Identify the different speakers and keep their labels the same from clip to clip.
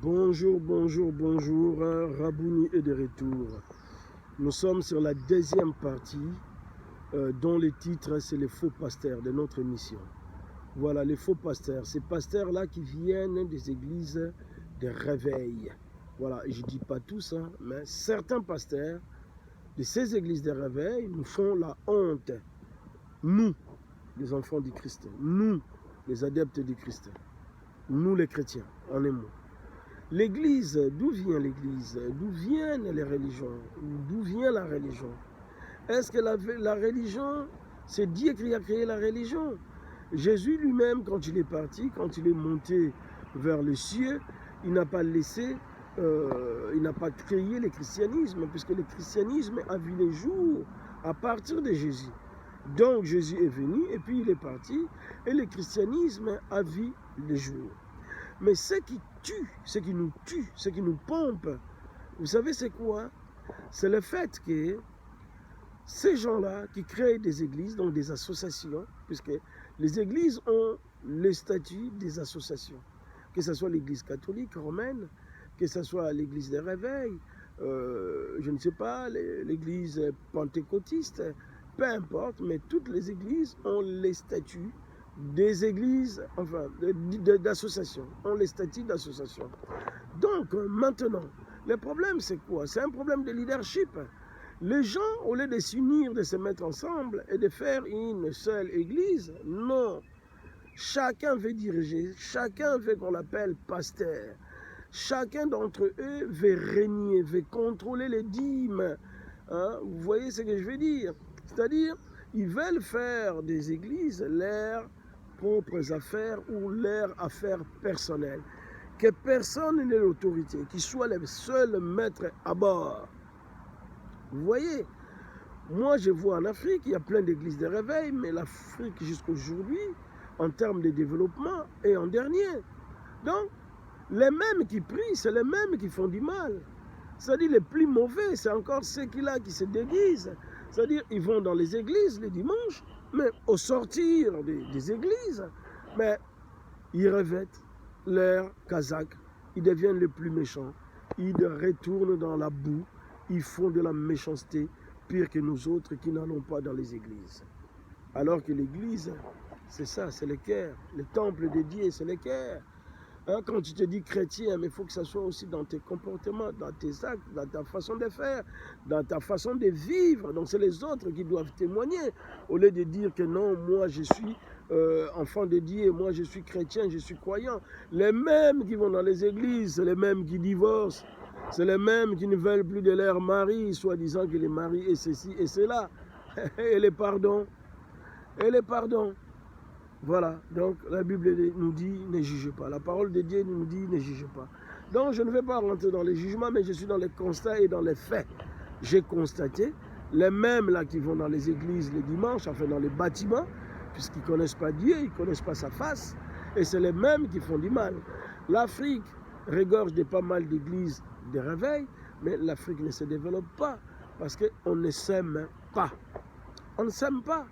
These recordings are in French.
Speaker 1: Bonjour, bonjour, bonjour, Rabouni est de retour. Nous sommes sur la deuxième partie dont le titre c'est les faux pasteurs de notre émission. Voilà, les faux pasteurs, ces pasteurs-là qui viennent des églises de réveil. Voilà, je ne dis pas tous, hein, mais certains pasteurs de ces églises de réveil nous font la honte. Nous, les enfants du Christ, nous, les adeptes du Christ, nous les chrétiens, en un mot. L'église, d'où vient l'église? D'où viennent les religions? D'où vient la religion? Est-ce que la religion, c'est Dieu qui a créé la religion? Jésus lui-même, quand il est parti, quand il est monté vers les cieux, il n'a pas laissé, il n'a pas créé le christianisme, puisque le christianisme a vu les jours à partir de Jésus. Donc Jésus est venu et puis il est parti et le christianisme a vu les jours. Mais ce qui tue, ce qui nous tue, ce qui nous pompe, vous savez c'est quoi? C'est le fait que ces gens-là qui créent des églises, donc des associations, puisque les églises ont le statut des associations, que ce soit l'église catholique romaine, que ce soit l'église des réveils, je ne sais pas, l'église pentecôtiste, peu importe, mais toutes les églises ont les statuts des églises, enfin, d'associations, ont les statuts d'association. Donc, maintenant, le problème, c'est quoi? C'est un problème de leadership. Les gens, au lieu de s'unir, de se mettre ensemble et de faire une seule église, non. Chacun veut diriger, chacun veut qu'on l'appelle pasteur. Chacun d'entre eux veut régner, veut contrôler les dîmes. Hein? Vous voyez ce que je veux dire? C'est-à-dire, ils veulent faire des églises leurs propres affaires ou leurs affaires personnelles. Que personne n'ait l'autorité, qu'ils soient les seuls maîtres à bord. Vous voyez, moi je vois en Afrique, il y a plein d'églises de réveil, mais l'Afrique jusqu'à aujourd'hui, en termes de développement, est en dernier. Donc, les mêmes qui prient, c'est les mêmes qui font du mal. C'est-à-dire les plus mauvais, c'est encore ceux-là qui se déguisent. C'est-à-dire ils vont dans les églises les dimanches, mais au sortir des églises, mais ils revêtent leur casaque, ils deviennent les plus méchants, ils retournent dans la boue, ils font de la méchanceté, pire que nous autres qui n'allons pas dans les églises. Alors que l'église, c'est ça, c'est le cœur. Le temple de Dieu, c'est le cœur. Hein, quand tu te dis chrétien, mais il faut que ça soit aussi dans tes comportements, dans tes actes, dans ta façon de faire, dans ta façon de vivre. Donc c'est les autres qui doivent témoigner, au lieu de dire que non, moi je suis enfant de Dieu, moi je suis chrétien, je suis croyant. Les mêmes qui vont dans les églises, c'est les mêmes qui divorcent, c'est les mêmes qui ne veulent plus de leur mari, soi-disant que les maris est ceci et cela. Et les pardons, et les pardons. Voilà, donc la Bible nous dit ne jugez pas. La parole de Dieu nous dit ne jugez pas. Donc je ne vais pas rentrer dans les jugements, mais je suis dans les constats et dans les faits. J'ai constaté les mêmes là qui vont dans les églises les dimanches, enfin dans les bâtiments, puisqu'ils ne connaissent pas Dieu, ils ne connaissent pas sa face, et c'est les mêmes qui font du mal. L'Afrique regorge de pas mal d'églises de réveil, mais l'Afrique ne se développe pas parce qu'on ne s'aime pas. On ne s'aime pas.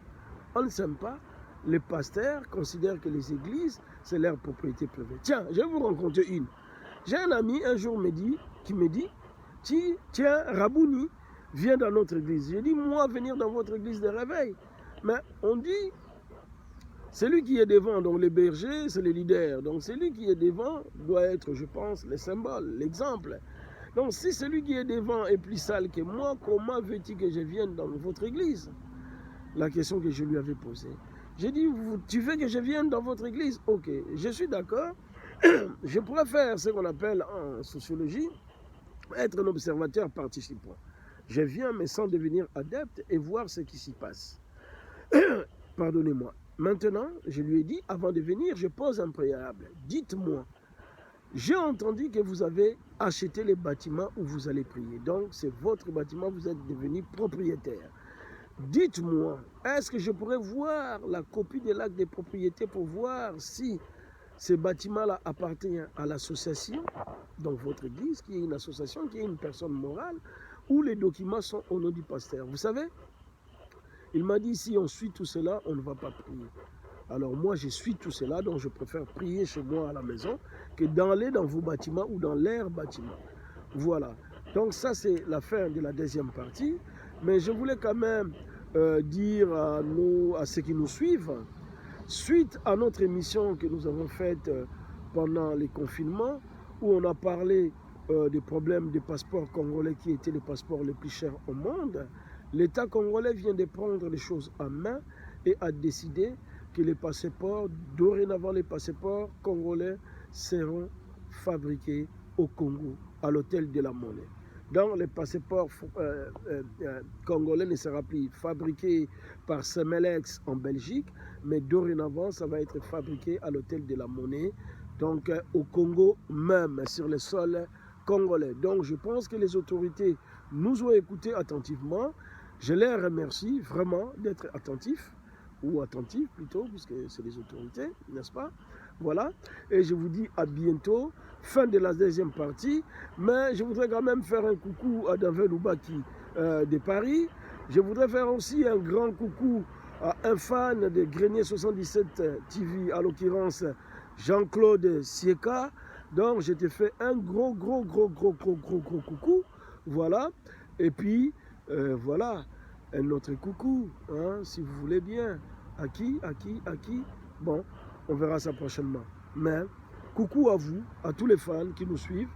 Speaker 1: On ne s'aime pas. Les pasteurs considèrent que les églises, c'est leur propriété privée. Tiens, je vais vous rencontrer une. J'ai un ami, un jour, qui me dit, tiens, Rabouni, viens dans notre église. J'ai dit, moi, venir dans votre église de réveil. Mais on dit, celui qui est devant, donc les bergers, c'est les leaders. Donc celui qui est devant doit être, je pense, le symbole, l'exemple. Donc si celui qui est devant est plus sale que moi, comment veux-tu que je vienne dans votre église? La question que je lui avais posée. J'ai dit, tu veux que je vienne dans votre église? Ok, je suis d'accord. Je pourrais faire ce qu'on appelle en sociologie, être un observateur participant. Je viens, mais sans devenir adepte et voir ce qui s'y passe. Pardonnez-moi. Maintenant, je lui ai dit, avant de venir, je pose un préalable. Dites-moi, j'ai entendu que vous avez acheté les bâtiments où vous allez prier. Donc, c'est votre bâtiment, vous êtes devenu propriétaire. Dites-moi, est-ce que je pourrais voir la copie de l'acte de propriété pour voir si ce bâtiment-là appartient à l'association, donc votre église, qui est une association, qui est une personne morale, ou les documents sont au nom du pasteur. Vous savez, il m'a dit, si on suit tout cela, on ne va pas prier. Alors moi, je suis tout cela, donc je préfère prier chez moi à la maison que d'aller dans vos bâtiments ou dans leurs bâtiments. Voilà. Donc ça, c'est la fin de la deuxième partie. Mais je voulais quand même dire à ceux qui nous suivent, suite à notre émission que nous avons faite pendant les confinements, où on a parlé des problèmes des passeports congolais qui étaient les passeports les plus chers au monde, l'État congolais vient de prendre les choses en main et a décidé que les passeports, dorénavant les passeports congolais seront fabriqués au Congo, à l'hôtel de la monnaie. Donc les passeports congolais ne seront plus fabriqués par Semelex en Belgique, mais dorénavant ça va être fabriqué à l'hôtel de la monnaie, donc au Congo même, sur le sol congolais. Donc je pense que les autorités nous ont écoutés attentivement. Je les remercie vraiment d'être attentifs, ou attentifs plutôt, puisque c'est les autorités, n'est-ce pas? Voilà, et je vous dis à bientôt, fin de la deuxième partie, mais je voudrais quand même faire un coucou à David Oubaki de Paris. Je voudrais faire aussi un grand coucou à un fan de Grenier 77 TV, à l'occurrence Jean-Claude Sieka. Donc je te fais un gros coucou, voilà, et puis voilà, un autre coucou, hein, si vous voulez bien. À qui? Bon, on verra ça prochainement. Mais coucou à vous, à tous les fans qui nous suivent.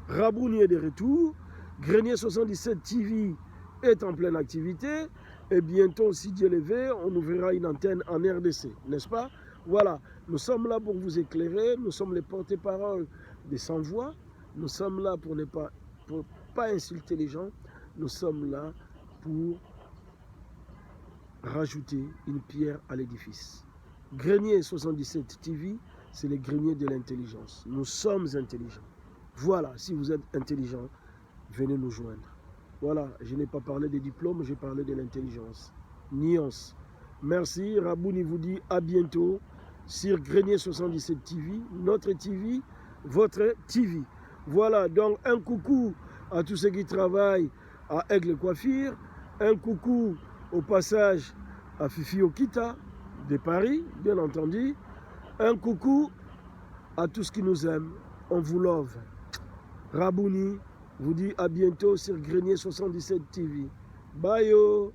Speaker 1: Rabouni est de retour. Grenier 77 TV est en pleine activité. Et bientôt, si Dieu le veut, on ouvrira une antenne en RDC, n'est-ce pas? Voilà, nous sommes là pour vous éclairer. Nous sommes les porte-parole des sans-voix. Nous sommes là pour ne pas insulter les gens. Nous sommes là pour rajouter une pierre à l'édifice. Grenier 77 TV, c'est le grenier de l'intelligence. Nous sommes intelligents. Voilà, si vous êtes intelligent, venez nous joindre. Voilà, je n'ai pas parlé des diplômes, j'ai parlé de l'intelligence. Nuance. Merci, Rabouni vous dit à bientôt sur Grenier 77 TV, notre TV, votre TV. Voilà, donc un coucou à tous ceux qui travaillent à Aigle Coiffure, un coucou au passage à Fifi Okita de Paris, bien entendu. Un coucou à tous qui nous aiment. On vous love. Rabouni vous dit à bientôt sur Grenier 77 TV. Bye yo.